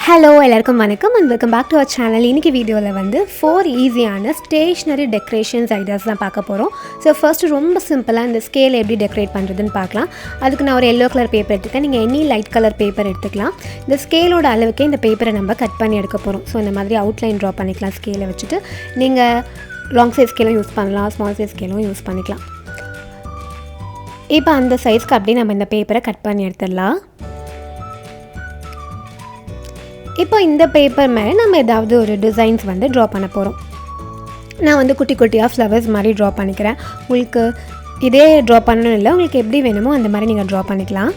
Hello, எல்லாருக்கும் வணக்கம் and welcome back to our channel. இன்னைக்கு வீடியோல வந்து 4 ஈஸியான ஸ்டேஷனரி டெக்கரேஷன்ஸ் ஐடியாஸ் தான் பார்க்க போறோம். ஸோ ஃபர்ஸ்ட் ரொம்ப சிம்பிளா இந்த ஸ்கேல் எப்படி டெக்கரேட் பண்றதுன்னு பார்க்கலாம். அதுக்கு நான் ஒரு yellow கலர் பேப்பர் எடுத்துக்கேன். நீங்க எனி லைட் கலர் பேப்பர் எடுத்துக்கலாம். இந்த ஸ்கேலோட அளவுக்கு இந்த பேப்பரை நம்ம கட் பண்ணி எடுக்க போறோம். ஸோ இந்த மாதிரி அவுட்லைன் டிரா பண்ணிக்கலாம் ஸ்கேலை வச்சுட்டு. நீங்க லாங் சைஸ் ஸ்கேலும் யூஸ் பண்ணலாம், ஸ்மால் சைஸ் ஸ்கேலும் யூஸ் பண்ணிக்கலாம். இப்போ அந்த சைஸ்க்கு அப்படியே நம்ம இந்த பேப்பரை கட் பண்ணி எடுத்துடலாம். இப்போ இந்த பேப்பர் மேலே நம்ம ஏதாவது ஒரு டிசைன்ஸ் வந்து ட்ரா பண்ண போகிறோம். நான் வந்து குட்டி குட்டியாக ஃப்ளவர்ஸ் மாதிரி ட்ரா பண்ணிக்கிறேன். உங்களுக்கு இதே ட்ரா பண்ணணும் இல்லை, உங்களுக்கு எப்படி வேணுமோ அந்த மாதிரி நீங்கள் ட்ரா பண்ணிக்கலாம்.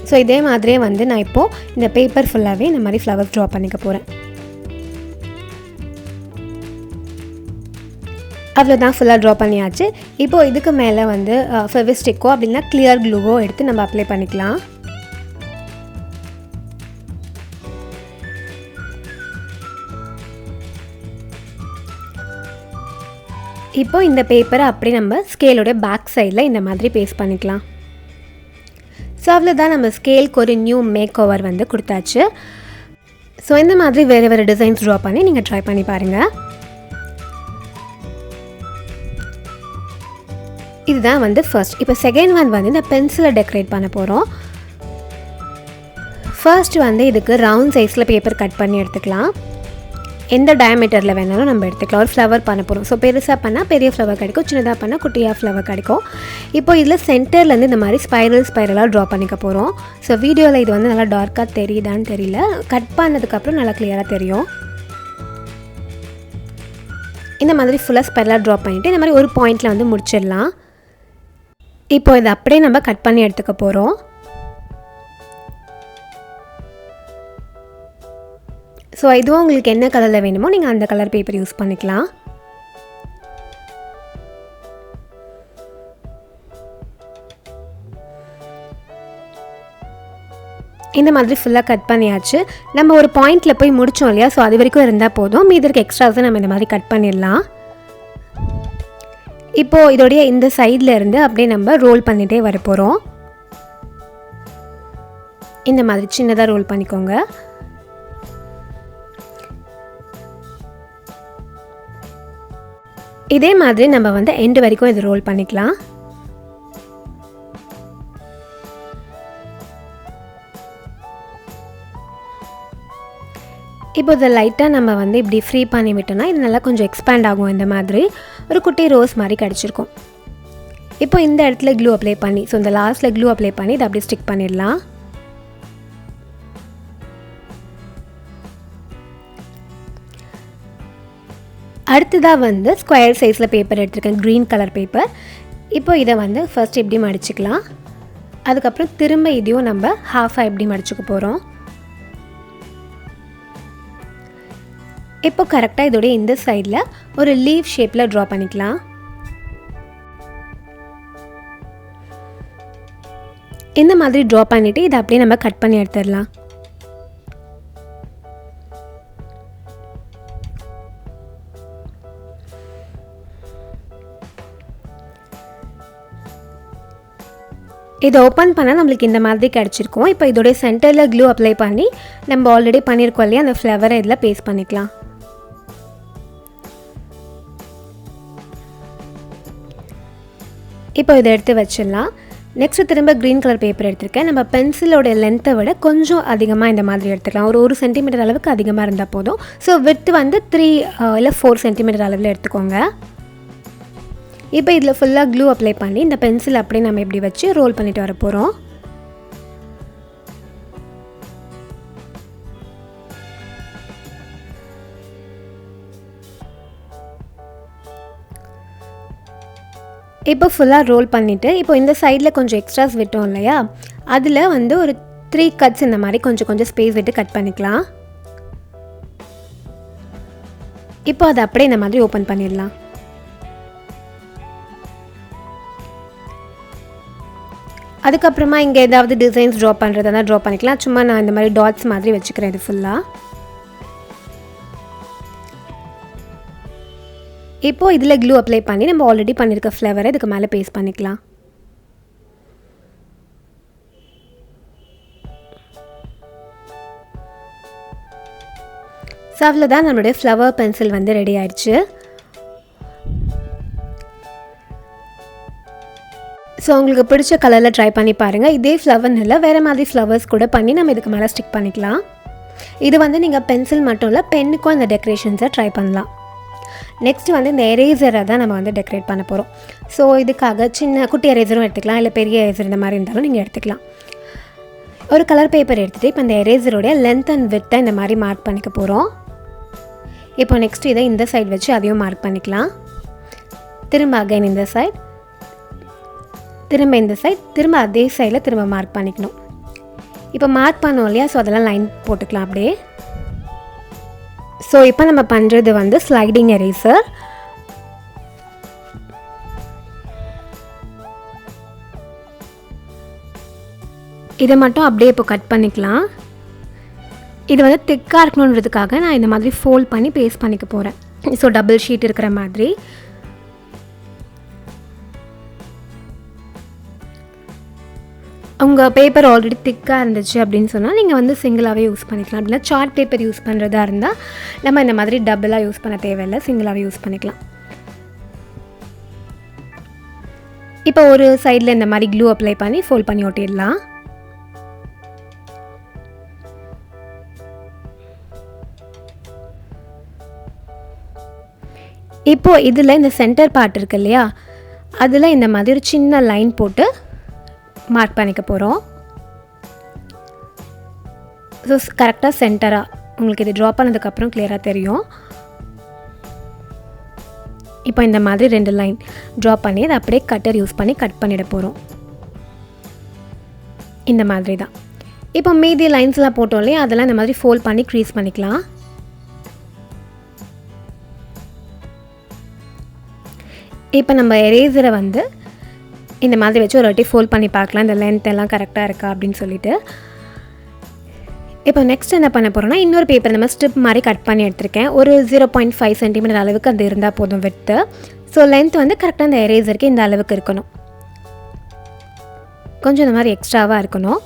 ஸோ இதே மாதிரியே வந்து நான் இப்போது இந்த பேப்பர் ஃபுல்லாகவே இந்த மாதிரி ஃப்ளவர்ஸ் ட்ரா பண்ணிக்க போகிறேன். அவ்வளோதான், ஃபுல்லாக ட்ரா பண்ணியாச்சு. இப்போது இதுக்கு மேலே வந்து ஃபெவிஸ்டிக்கோ அப்படின்னா கிளியர் க்ளூவோ எடுத்து நம்ம அப்ளை பண்ணிக்கலாம். இப்போது இந்த பேப்பரை அப்படியே நம்ம ஸ்கேலோட பேக் சைடில் இந்த மாதிரி பேஸ்ட் பண்ணிக்கலாம். ஸோ அவ்வளோதான், நம்ம ஸ்கேலுக்கு ஒரு நியூ மேக் ஓவர் வந்து கொடுத்தாச்சு. ஸோ இந்த மாதிரி வேறு வேறு டிசைன்ஸ் ட்ரா பண்ணி நீங்கள் ட்ரை பண்ணி பாருங்கள். இதுதான் வந்து ஃபர்ஸ்ட். இப்போ செகண்ட் ஒன் வந்து இந்த பென்சிலை டெக்கரேட் பண்ண போகிறோம். ஃபர்ஸ்ட் வந்து இதுக்கு ரவுண்ட் சைஸில் பேப்பர் கட் பண்ணி எடுத்துக்கலாம். எந்த டயமீட்டரில் வேணாலும் நம்ம எடுத்துக்கலாம். ஒரு ஃப்ளவர் பண்ண போகிறோம். ஸோ பெருசாக பண்ணால் பெரிய ஃப்ளவர் கிடைக்கும், சின்னதாக பண்ணால் குட்டியாக ஃப்ளவர் கிடைக்கும். இப்போ இதில் சென்டர்லேருந்து இந்த மாதிரி ஸ்பைரலாக ட்ரா பண்ணிக்க போகிறோம். ஸோ வீடியோவில் இது வந்து நல்லா டார்க்காக தெரியுதான்னு தெரியல, கட் பண்ணதுக்கப்புறம் நல்லா கிளியராக தெரியும். இந்த மாதிரி ஃபுல்லாக ஸ்பைரலாக ட்ரா பண்ணிவிட்டு இந்த மாதிரி ஒரு பாயிண்டில் வந்து முடிச்சிடலாம். இப்போ இதை அப்படியே நம்ம கட் பண்ணி எடுத்துக்க போகிறோம். ஸோ இதுவும் உங்களுக்கு என்ன கலரில் வேணுமோ நீங்கள் அந்த கலர் பேப்பர் யூஸ் பண்ணிக்கலாம். இந்த மாதிரி ஃபுல்லாக கட் பண்ணியாச்சு. நம்ம ஒரு பாயிண்டில் போய் முடித்தோம் இல்லையா, ஸோ அது வரைக்கும் இருந்தால் போதும். மீதி இருக்க எக்ஸ்ட்ராஸை நம்ம இந்த மாதிரி கட் பண்ணிடலாம். இப்போது இதோடைய இந்த சைடில் இருந்து அப்படியே நம்ம ரோல் பண்ணிகிட்டே வர போகிறோம். இந்த மாதிரி சின்னதாக ரோல் பண்ணிக்கோங்க. இதே மாதிரி நம்ம வந்து எண்டு வரைக்கும் இது ரோல் பண்ணிக்கலாம். இப்போ இதை லைட்டாக நம்ம வந்து இப்படி ஃப்ரீ பண்ணி விட்டோம்னா இது நல்லா கொஞ்சம் எக்ஸ்பேண்ட் ஆகும். இந்த மாதிரி ஒரு குட்டி ரோஸ் மாதிரி கிடச்சிருக்கும். இப்போ இந்த இடத்துல க்ளூ அப்ளை பண்ணி, ஸோ இந்த லாஸ்ட்டில் க்ளூ அப்ளை பண்ணி இதை அப்படியே ஸ்டிக் பண்ணிடலாம். அடுத்ததாக வந்து ஸ்கொயர் சைஸில் பேப்பர் எடுத்துருக்கேன், க்ரீன் கலர் பேப்பர். இப்போ இதை வந்து ஃபர்ஸ்ட் இப்படி மடிச்சுக்கலாம். அதுக்கப்புறம் திரும்ப இதையும் நம்ம ஹாஃபாக இப்படி மடிச்சுக்க போகிறோம். இப்போ கரெக்டாக இதோடைய இந்த சைடில் ஒரு லீவ் ஷேப்பில் ட்ரா பண்ணிக்கலாம். இந்த மாதிரி ட்ரா பண்ணிவிட்டு இதை அப்படியே நம்ம கட் பண்ணி எடுத்துடலாம். இதை ஓப்பன் பண்ணால் நம்மளுக்கு இந்த மாதிரி கிடச்சிருக்கும். இப்போ இதோடைய சென்டரில் க்ளூ அப்ளை பண்ணி நம்ம ஆல்ரெடி பண்ணியிருக்கோம் இல்லையா, அந்த ஃப்ளவரை இதில் பேஸ்ட் பண்ணிக்கலாம். இப்போ இதை எடுத்து வச்சிடலாம். நெக்ஸ்ட்டு திரும்ப க்ரீன் கலர் பேப்பர் எடுத்துருக்கேன். நம்ம பென்சிலோட லென்த்தை விட கொஞ்சம் அதிகமாக இந்த மாதிரி எடுத்துக்கலாம். ஒரு சென்டிமீட்டர் அளவுக்கு அதிகமாக இருந்தால் போதும். ஸோ விட்த் வந்து 3 இல்லை 4 சென்டிமீட்டர் அளவில் எடுத்துக்கோங்க. இப்போ இதில் ஃபுல்லாக க்ளூ அப்ளை பண்ணி இந்த பென்சில் அப்படியே நம்ம இப்படி வச்சு ரோல் பண்ணிட்டு வர போகிறோம். இப்போ ஃபுல்லாக ரோல் பண்ணிவிட்டு இப்போ இந்த சைடில் கொஞ்சம் எக்ஸ்ட்ராஸ் விட்டோம் இல்லையா, அதில் வந்து ஒரு 3 கட்ஸ் இந்த மாதிரி கொஞ்சம் கொஞ்சம் ஸ்பேஸ் விட்டு கட் பண்ணிக்கலாம். இப்போ அதை அப்படியே இந்த மாதிரி ஓப்பன் பண்ணிடலாம். அதுக்கப்புறமா இங்கே ஏதாவது டிசைன்ஸ் ட்ரா பண்ணுறதா ட்ரா பண்ணிக்கலாம். சும்மா நான் இந்த மாதிரி டாட்ஸ் மாதிரி வச்சுக்கிறேன் இது ஃபுல்லாக. இப்போது இதில் க்ளூ அப்ளை பண்ணி நம்ம ஆல்ரெடி பண்ணியிருக்க ஃப்ளவரை இதுக்கு மேலே பேஸ்ட் பண்ணிக்கலாம். ஸோ அவ்வளோதான் நம்மளுடைய ஃப்ளவர் பென்சில் வந்து ரெடி ஆயிடுச்சு. ஸோ உங்களுக்கு பிடிச்ச கலரில் ட்ரை பண்ணி பாருங்கள். இதே ஃப்ளவர்னு இல்லை, வேறு மாதிரி ஃப்ளவர்ஸ் கூட பண்ணி நம்ம இதுக்கு மேலே ஸ்டிக் பண்ணிக்கலாம். இது வந்து நீங்கள் பென்சில் மட்டும் இல்லை, பென்னுக்கும் இந்த டெக்கரேஷன்ஸை ட்ரை பண்ணலாம். நெக்ஸ்ட்டு வந்து இந்த எரேசரை தான் நம்ம வந்து டெக்கரேட் பண்ண போகிறோம். ஸோ இதுக்காக சின்ன குட்டி எரேசரும் எடுத்துக்கலாம், இல்லை பெரிய எரேசர் இந்த மாதிரி இருந்தாலும் நீங்கள் எடுத்துக்கலாம். ஒரு கலர் பேப்பர் எடுத்துகிட்டு இப்போ இந்த எரேசருடைய லென்த் அண்ட் வித்தை இந்த மாதிரி மார்க் பண்ணிக்க போகிறோம். இப்போ நெக்ஸ்ட் இதை இந்த சைடு வச்சு அதையும் மார்க் பண்ணிக்கலாம். திரும்ப அகைன் இந்த சைட், திரும்ப இந்த சைட், திரும்ப அதே சைடில் திரும்ப மார்க் பண்ணிக்கணும். இப்போ மார்க் பண்ணோம் இல்லையா, ஸோ அதெல்லாம் லைன் போட்டுக்கலாம் அப்படியே. ஸோ இப்போ நம்ம பண்ணுறது வந்து ஸ்லைடிங் எரேசர். இதை மட்டும் அப்படியே இப்போ கட் பண்ணிக்கலாம். இது வந்து திக்காக இருக்கணுன்றதுக்காக நான் இந்த மாதிரி ஃபோல்ட் பண்ணி பேஸ்ட் பண்ணிக்க போகிறேன். ஸோ டபுள் ஷீட் இருக்கிற மாதிரி. உங்கள் பேப்பர் ஆல்ரெடி திக்காக இருந்துச்சு அப்படின்னு சொன்னால் நீங்கள் வந்து சிங்கிளாகவே யூஸ் பண்ணிக்கலாம். அப்படின்னா சார்ட் பேப்பர் யூஸ் பண்ணுறதா இருந்தால் நம்ம இந்த மாதிரி டபுளாக யூஸ் பண்ண தேவையில்லை, சிங்கிளாகவே யூஸ் பண்ணிக்கலாம். இப்போ ஒரு சைடில் இந்த மாதிரி க்ளூ அப்ளை பண்ணி ஃபோல்ட் பண்ணி ஒட்டிடலாம். இப்போது இதில் இந்த சென்டர் பார்ட் இருக்கு இல்லையா, அதில் இந்த மாதிரி ஒரு சின்ன லைன் போட்டு மார்க் பண்ணிக்க போகிறோம். ஸோ கரெக்டாக சென்டராக உங்களுக்கு இது ட்ரா பண்ணதுக்கப்புறம் கிளியராக தெரியும். இப்போ இந்த மாதிரி 2 லைன் ட்ரா பண்ணி அதை அப்படியே கட்டர் யூஸ் பண்ணி கட் பண்ணிட போகிறோம். இந்த மாதிரி தான். இப்போ மீதி லைன்ஸ்லாம் போட்டோம் இல்லையா, அதெல்லாம் இந்த மாதிரி ஃபோல்ட் பண்ணி க்ரீஸ் பண்ணிக்கலாம். இப்போ நம்ம எரேசரை வந்து இந்த மாதிரி வச்சு ஒரு வாட்டி ஃபோல்ட் பண்ணி பார்க்கலாம், இந்த லென்த் எல்லாம் கரெக்டாக இருக்கா அப்படின்னு சொல்லிட்டு. இப்போ நெக்ஸ்ட் என்ன பண்ண போகிறோன்னா, இன்னொரு பேப்பர் நம்ம ஸ்ட்ரிப் மாதிரி கட் பண்ணி எடுத்திருக்கேன். ஒரு 0.5 சென்டிமீட்டர் அளவுக்கு அது இருந்தால் போதும் விட்டு. ஸோ லென்த் வந்து கரெக்டாக இந்த எரேசருக்கு இந்த அளவுக்கு இருக்கணும், கொஞ்சம் இந்த மாதிரி எக்ஸ்ட்ராவாக இருக்கணும்.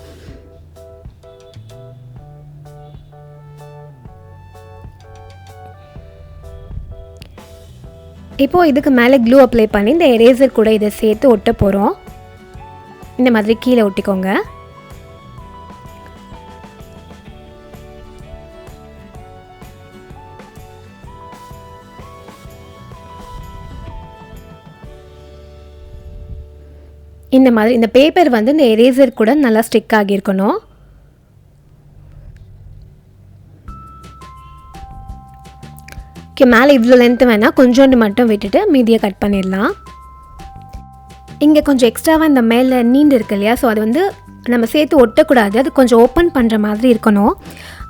இப்போது இதுக்கு மேலே க்ளூ அப்ளை பண்ணி இந்த எரேசர் கூட இதை சேர்த்து ஒட்ட போகிறோம். இந்த மாதிரி கீழே ஒட்டிக்கோங்க. இந்த மாதிரி இந்த பேப்பர் வந்து இந்த எரேசர் கூட நல்லா ஸ்டிக் ஆகியிருக்கணும். ஓகே, மேலே இவ்வளோ லென்த்து வேணால் கொஞ்சோண்டு மட்டும் விட்டுட்டு மீதியை கட் பண்ணிடலாம். இங்கே கொஞ்சம் எக்ஸ்ட்ராவாக இந்த மேலே நீண்டு இருக்கு இல்லையா, ஸோ அது வந்து நம்ம சேர்த்து ஒட்டக்கூடாது, அது கொஞ்சம் ஓப்பன் பண்ணுற மாதிரி இருக்கணும்.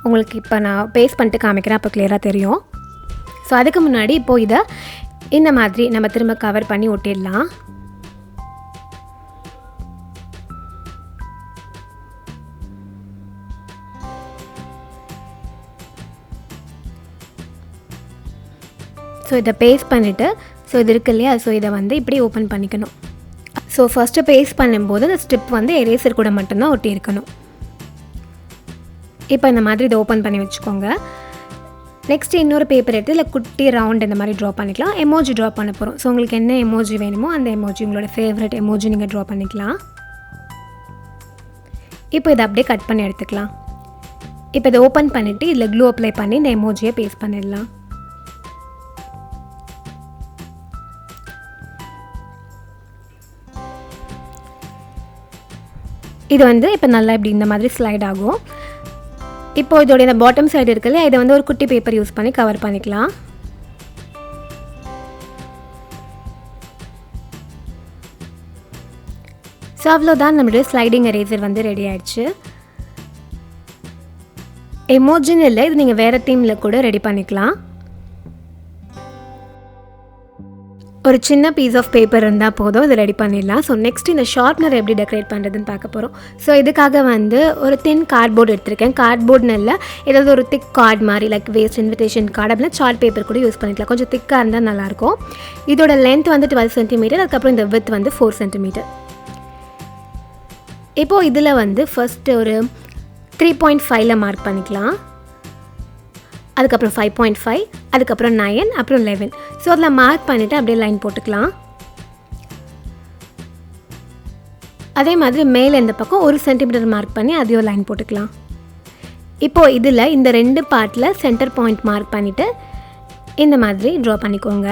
உங்களுக்கு இப்போ நான் பேஸ்ட் பண்ணிட்டு காமிக்கிறேன், அப்போ கிளியராக தெரியும். ஸோ அதுக்கு முன்னாடி இப்போது இதை இந்த மாதிரி நம்ம திரும்ப கவர் பண்ணி ஒட்டிடலாம். ஸோ இதை பேஸ்ட் பண்ணிவிட்டு, ஸோ இது இருக்கு இல்லையா, ஸோ இதை வந்து இப்படி ஓப்பன் பண்ணிக்கணும். ஸோ ஃபஸ்ட்டு பேஸ்ட் பண்ணும்போது இந்த ஸ்ட்ரிப் வந்து எரேசர் கூட மட்டும்தான் ஒட்டி இருக்கணும். இப்போ இந்த மாதிரி இதை ஓப்பன் பண்ணி வச்சுக்கோங்க. நெக்ஸ்ட்டு இன்னொரு பேப்பர் எடுத்து இல்லை குட்டி ரவுண்ட் இந்த மாதிரி ட்ரா பண்ணிக்கலாம். எமோஜி ட்ரா பண்ண போகிறோம். ஸோ உங்களுக்கு என்ன எமோஜி வேணுமோ அந்த எமோஜி, உங்களோட ஃபேவரட் எமோஜி நீங்கள் ட்ரா பண்ணிக்கலாம். இப்போ இதை அப்படியே கட் பண்ணி எடுத்துக்கலாம். இப்போ இதை ஓப்பன் பண்ணிவிட்டு இதில் க்ளூ அப்ளை பண்ணி இந்த எமோஜியை பேஸ்ட் பண்ணிடலாம். இது வந்து இப்போ நல்லா இப்படி இந்த மாதிரி ஸ்லைட் ஆகும். இப்போ இதோட இந்த பாட்டம் சைடு இருக்குல்ல, இதை வந்து ஒரு குட்டி பேப்பர் யூஸ் பண்ணி கவர் பண்ணிக்கலாம். ஸோ அவ்வளோதான், நம்மளுடைய ஸ்லைடிங் எரேசர் வந்து ரெடி ஆயிடுச்சு. எமோஜின்னு இல்லை, இது நீங்கள் வேறு தீமில் கூட ரெடி பண்ணிக்கலாம். ஒரு சின்ன பீஸ் ஆஃப் பேப்பர் இருந்தால் போதும், இதை ரெடி பண்ணிடலாம். ஸோ நெக்ஸ்ட் இந்த ஷார்ப்னர் எப்படி டெக்கரேட் பண்ணுறதுன்னு பார்க்க போகிறோம். ஸோ இதுக்காக வந்து ஒரு தின் கார்ட்போர்டு எடுத்திருக்கேன். கார்ட்போர்டுன்னு இல்லை, ஏதாவது ஒரு திக் கார்டு மாதிரி லைக் வேஸ்ட் இன்விடேஷன் கார்டு அப்படின்னா சார்ட் பேப்பர் கூட யூஸ் பண்ணிக்கலாம். கொஞ்சம் திக்காக இருந்தால் நல்லாயிருக்கும். இதோட லென்த் வந்து 12 சென்டிமீட்டர், அதுக்கப்புறம் இந்த வித் வந்து 4 சென்டிமீட்டர். இப்போது இதில் வந்து ஃபஸ்ட்டு ஒரு 3.5ல் மார்க் பண்ணிக்கலாம். அதுக்கப்புறம் 5.5, அதுக்கப்புறம் 9, அப்புறம் 11. ஸோ அதில் மார்க் பண்ணிவிட்டு அப்படியே லைன் போட்டுக்கலாம். அதே மாதிரி மேலே இந்த பக்கம் 1 சென்டிமீட்டர் மார்க் பண்ணி அதையும் லைன் போட்டுக்கலாம். இப்போது இதில் இந்த 2 பார்ட்டில் சென்டர் பாயிண்ட் மார்க் பண்ணிவிட்டு இந்த மாதிரி ட்ரா பண்ணிக்கோங்க.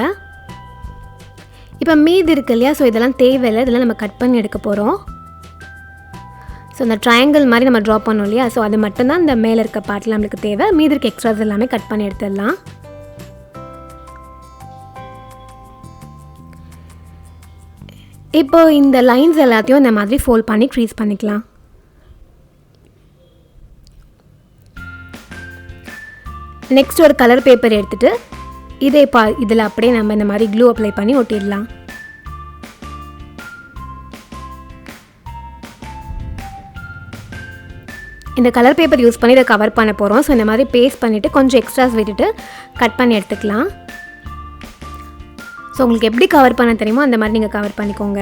இப்போ மீதி இருக்கு இல்லையா, ஸோ இதெல்லாம் தேவையில்லை, இதெல்லாம் நம்ம கட் பண்ணி எடுக்க போகிறோம். ஸோ இந்த ட்ரையாங்கிள் மாதிரி நம்ம ட்ரா பண்ணோம் இல்லையா, ஸோ அது மட்டும்தான் இந்த மேலே இருக்க பார்ட்டில் நம்மளுக்கு தேவை. மீதி இருக்க எக்ஸ்ட்ராஸ் எல்லாமே கட் பண்ணி எடுத்துடலாம். இப்போது இந்த லைன்ஸ் எல்லாத்தையும் இந்த மாதிரி ஃபோல்ட் பண்ணி க்ரீஸ் பண்ணிக்கலாம். நெக்ஸ்ட் ஒரு கலர் பேப்பர் எடுத்துகிட்டு இதில் அப்படியே நம்ம இந்த மாதிரி க்ளூ அப்ளை பண்ணி ஒட்டிடலாம். இந்த கலர் பேப்பர் யூஸ் பண்ணி இதை கவர் பண்ண போகிறோம். ஸோ இந்த மாதிரி பேஸ்ட் பண்ணிவிட்டு கொஞ்சம் எக்ஸ்ட்ராஸ் விட்டுட்டு கட் பண்ணி எடுத்துக்கலாம். ஸோ உங்களுக்கு எப்படி கவர் பண்ண தெரியுமோ அந்த மாதிரி நீங்கள் கவர் பண்ணிக்கோங்க.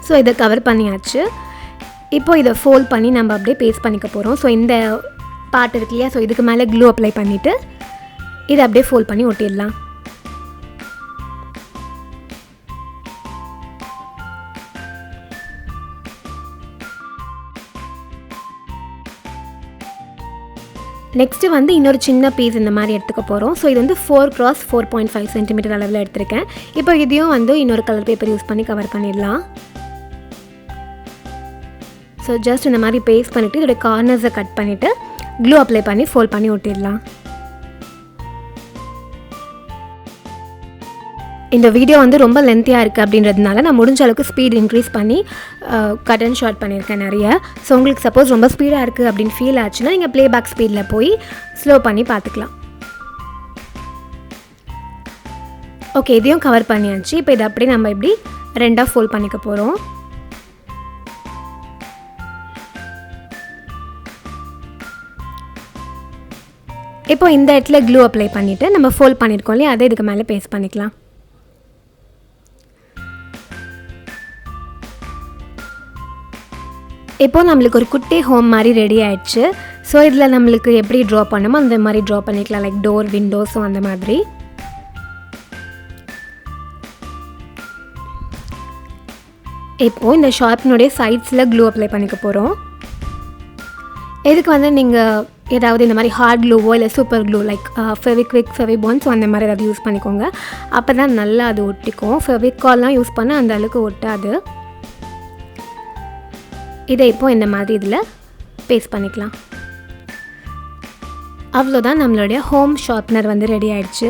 ஸோ இதை கவர் பண்ணியாச்சு. இப்போது இதை ஃபோல்ட் பண்ணி நம்ம அப்படியே பேஸ்ட் பண்ணிக்க போகிறோம். ஸோ இந்த பார்ட் இருக்கு இல்லையா, ஸோ இதுக்கு மேலே க்ளூ அப்ளை பண்ணிவிட்டு இதை அப்படியே ஃபோல்ட் பண்ணி ஒட்டிடலாம். நெக்ஸ்ட்டு வந்து இன்னொரு சின்ன பீஸ் இந்த மாதிரி எடுத்துக்க போகிறோம். ஸோ இது வந்து 4x4.5 சென்டிமீட்டர் அளவில் எடுத்திருக்கேன். இப்போ இதையும் வந்து இன்னொரு கலர் பேப்பர் யூஸ் பண்ணி கவர் பண்ணிடலாம். ஸோ ஜஸ்ட் இந்த மாதிரி பேஸ்ட் பண்ணிவிட்டு இதோட கார்னர்ஸை கட் பண்ணிவிட்டு க்ளூ அப்ளை பண்ணி ஃபோல்ட் பண்ணி ஒட்டிடலாம். இந்த வீடியோ வந்து ரொம்ப லென்த்தியாக இருக்குது அப்படின்றதுனால நான் முடிஞ்ச அளவுக்கு ஸ்பீட் இன்க்ரீஸ் பண்ணி கட் அண்ட் ஷார்ட் பண்ணியிருக்கேன் நிறைய. ஸோ உங்களுக்கு சப்போஸ் ரொம்ப ஸ்பீடாக இருக்குது அப்படின்னு ஃபீல் ஆச்சுன்னா நீங்கள் ப்ளேபேக் ஸ்பீடில் போய் ஸ்லோ பண்ணி பார்த்துக்கலாம். ஓகே, இதையும் கவர் பண்ணியாச்சு. இப்போ இதை அப்படியே நம்ம இப்படி 2ஆக ஃபோல்ட் பண்ணிக்க போகிறோம். இப்போ இந்த இடத்துல க்ளூ அப்ளை பண்ணிவிட்டு நம்ம ஃபோல்ட் பண்ணியிருக்கோம் இல்லையா, அதை இதுக்கு மேலே பேஸ்ட் பண்ணிக்கலாம். இப்போது நம்மளுக்கு ஒரு குட்டி ஹோம் மாதிரி ரெடி ஆகிடுச்சு. ஸோ இதில் நம்மளுக்கு எப்படி ட்ரா பண்ணணுமோ அந்த மாதிரி ட்ரா பண்ணிக்கலாம், லைக் டோர், விண்டோஸும் அந்த மாதிரி. இப்போது இந்த ஷார்ப்னுடைய சைட்ஸில் க்ளூ அப்ளை பண்ணிக்க போகிறோம். இதுக்கு வந்து நீங்கள் ஏதாவது இந்த மாதிரி ஹார்ட் க்ளூவோ இல்லை சூப்பர் க்ளூ லைக் ஃபெவிக்விக், ஃபெவிபான்ஸ் அந்த மாதிரி ஏதாவது யூஸ் பண்ணிக்கோங்க. அப்போ தான் நல்லா அது ஒட்டிக்கும். ஃபெவிகால்லாம் யூஸ் பண்ணால் அந்த அளவுக்கு ஒட்டாது. இதை இப்போது இந்த மாதிரி இதில் பேஸ்ட் பண்ணிக்கலாம். அவ்வளோதான், நம்மளுடைய ஹோம் ஷார்ப்னர் வந்து ரெடி ஆயிடுச்சு.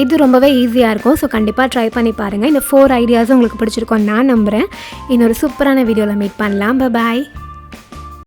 இது ரொம்பவே ஈஸியாக இருக்கும். ஸோ கண்டிப்பாக ட்ரை பண்ணி பாருங்கள். இந்த 4 ஐடியாஸும் உங்களுக்கு பிடிச்சிருக்கோம் நான் நம்புகிறேன். இன்னொரு சூப்பரான வீடியோவில் மீட் பண்ணலாம். பாய்.